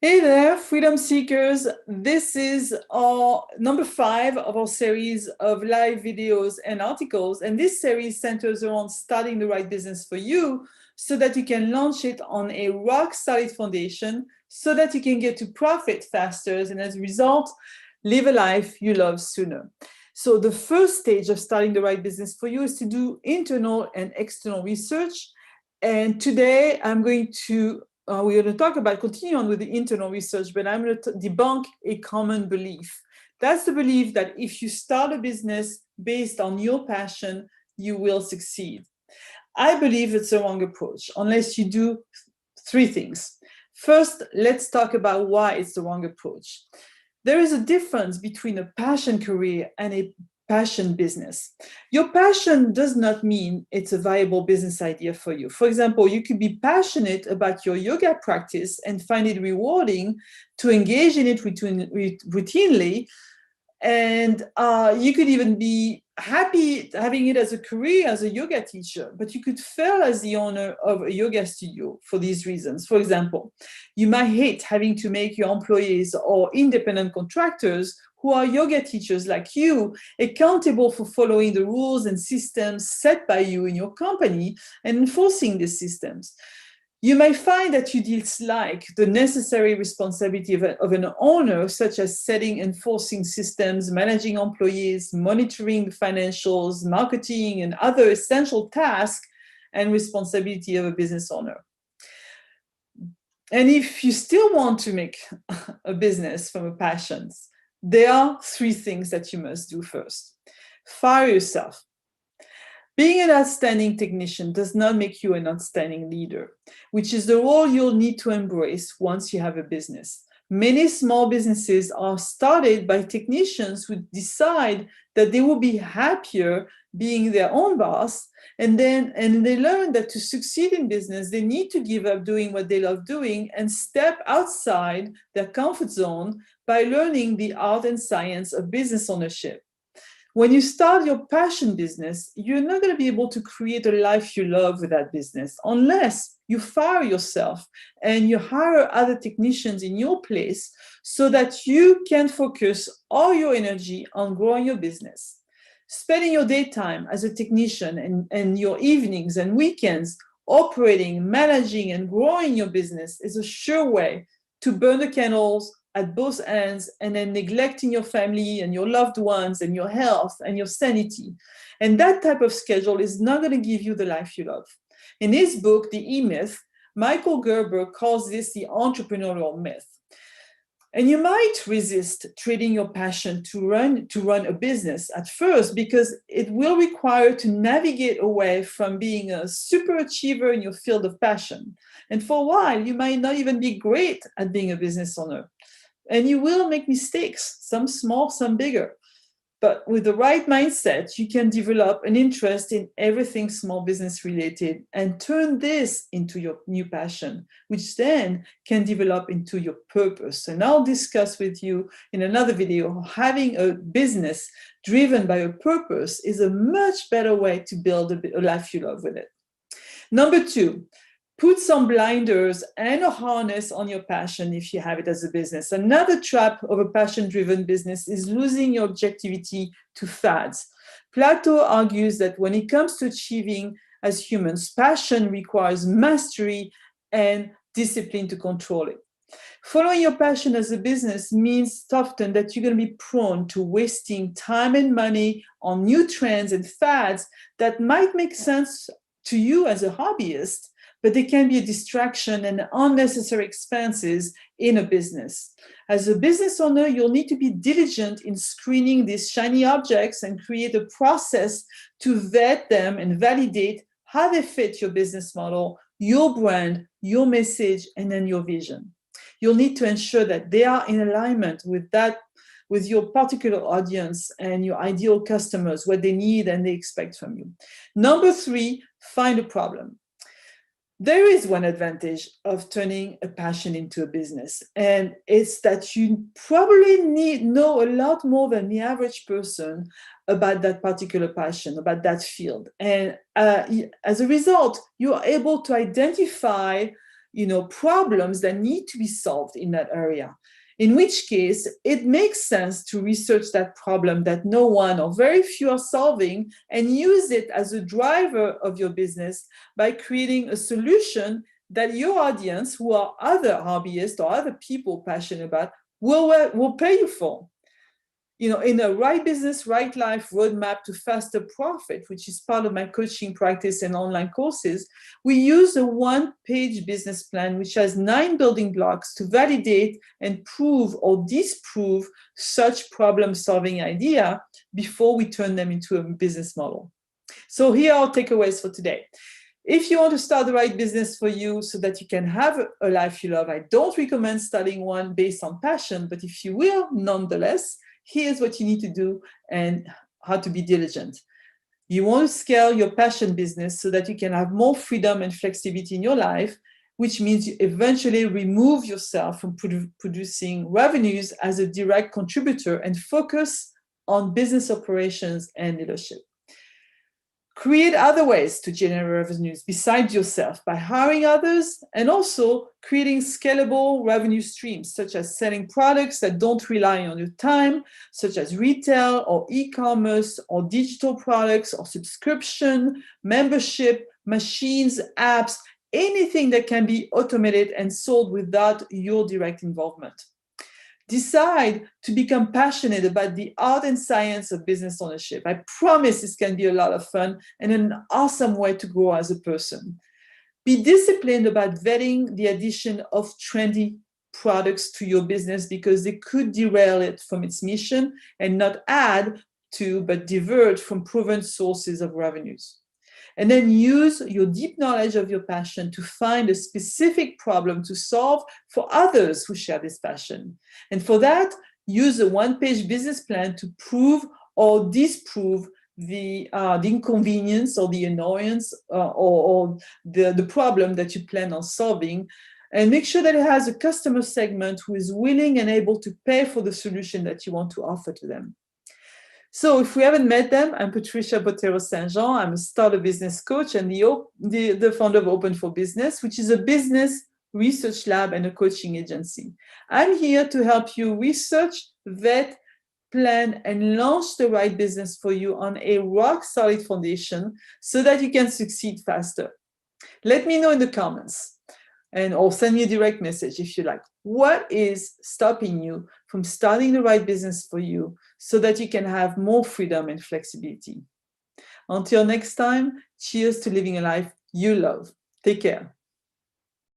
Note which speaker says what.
Speaker 1: Hey there, freedom seekers. This is our number 5 of our series of live videos and articles. And this series centers around starting the right business for you so that you can launch it on a rock solid foundation so that you can get to profit faster and as a result, live a life you love sooner. So the first stage of starting the right business for you is to do internal and external research. And today we're going to talk about, continue on with the internal research, but I'm going to debunk a common belief. That's the belief that if you start a business based on your passion, you will succeed. I believe it's a wrong approach unless you do 3 things. First, let's talk about why it's the wrong approach. There is a difference between a passion career and a passion business. Your passion does not mean it's a viable business idea for you. For example, you could be passionate about your yoga practice and find it rewarding to engage in it routinely. And you could even be happy having it as a career as a yoga teacher, but you could fail as the owner of a yoga studio for these reasons. For example, you might hate having to make your employees or independent contractors who are yoga teachers like you accountable for following the rules and systems set by you in your company and enforcing these systems. You may find that you dislike the necessary responsibility of an owner, such as setting, enforcing systems, managing employees, monitoring the financials, marketing, and other essential tasks and responsibility of a business owner. And if you still want to make a business from a passion, there are 3 things that you must do first. Fire yourself. Being an outstanding technician does not make you an outstanding leader, which is the role you'll need to embrace once you have a business. Many small businesses are started by technicians who decide that they will be happier being their own boss, and they learn that to succeed in business, they need to give up doing what they love doing and step outside their comfort zone by learning the art and science of business ownership. When you start your passion business, you're not going to be able to create a life you love with that business unless you fire yourself and you hire other technicians in your place so that you can focus all your energy on growing your business. Spending your daytime as a technician and your evenings and weekends operating, managing, and growing your business is a sure way to burn the candles at both ends and then neglecting your family and your loved ones and your health and your sanity. And that type of schedule is not going to give you the life you love. In his book, The E-Myth, Michael Gerber calls this the entrepreneurial myth. And you might resist trading your passion to run a business at first because it will require to navigate away from being a super achiever in your field of passion. And for a while, you might not even be great at being a business owner. And you will make mistakes, some small, some bigger. But with the right mindset, you can develop an interest in everything small business related and turn this into your new passion, which then can develop into your purpose. And I'll discuss with you in another video how having a business driven by a purpose is a much better way to build a life you love with it. Number 2, put some blinders and a harness on your passion if you have it as a business. Another trap of a passion-driven business is losing your objectivity to fads. Plato argues that when it comes to achieving as humans, passion requires mastery and discipline to control it. Following your passion as a business means often that you're going to be prone to wasting time and money on new trends and fads that might make sense to you as a hobbyist, but they can be a distraction and unnecessary expenses in a business. As a business owner, you'll need to be diligent in screening these shiny objects and create a process to vet them and validate how they fit your business model, your brand, your message, and then your vision. You'll need to ensure that they are in alignment with your particular audience and your ideal customers, what they need and they expect from you. Number 3, find a problem. There is one advantage of turning a passion into a business, and it's that you probably know a lot more than the average person about that particular passion, about that field. And as a result, you are able to identify problems that need to be solved in that area. In which case, it makes sense to research that problem that no one or very few are solving and use it as a driver of your business by creating a solution that your audience, who are other hobbyists or other people passionate about, will pay you for. In a Right Business, Right Life roadmap to faster profit, which is part of my coaching practice and online courses, we use a one-page business plan, which has 9 building blocks to validate and prove or disprove such problem-solving idea before we turn them into a business model. So here are our takeaways for today. If you want to start the right business for you so that you can have a life you love, I don't recommend starting one based on passion, but if you will, nonetheless, here's what you need to do and how to be diligent. You want to scale your passion business so that you can have more freedom and flexibility in your life, which means you eventually remove yourself from producing revenues as a direct contributor and focus on business operations and leadership. Create other ways to generate revenues besides yourself by hiring others and also creating scalable revenue streams, such as selling products that don't rely on your time, such as retail or e-commerce or digital products or subscription, membership, machines, apps, anything that can be automated and sold without your direct involvement. Decide to become passionate about the art and science of business ownership. I promise this can be a lot of fun and an awesome way to grow as a person. Be disciplined about vetting the addition of trendy products to your business because they could derail it from its mission and not add to, but divert from proven sources of revenues. And then use your deep knowledge of your passion to find a specific problem to solve for others who share this passion. And for that, use a one-page business plan to prove or disprove the inconvenience or the annoyance or the problem that you plan on solving. And make sure that it has a customer segment who is willing and able to pay for the solution that you want to offer to them. So if we haven't met them, I'm Patricia Botero Saint-Jean. I'm a starter business coach and the founder of Open for Business, which is a business research lab and a coaching agency. I'm here to help you research, vet, plan, and launch the right business for you on a rock-solid foundation so that you can succeed faster. Let me know in the comments or send me a direct message if you like. What is stopping you from starting the right business for you so that you can have more freedom and flexibility? Until next time, cheers to living a life you love. Take care.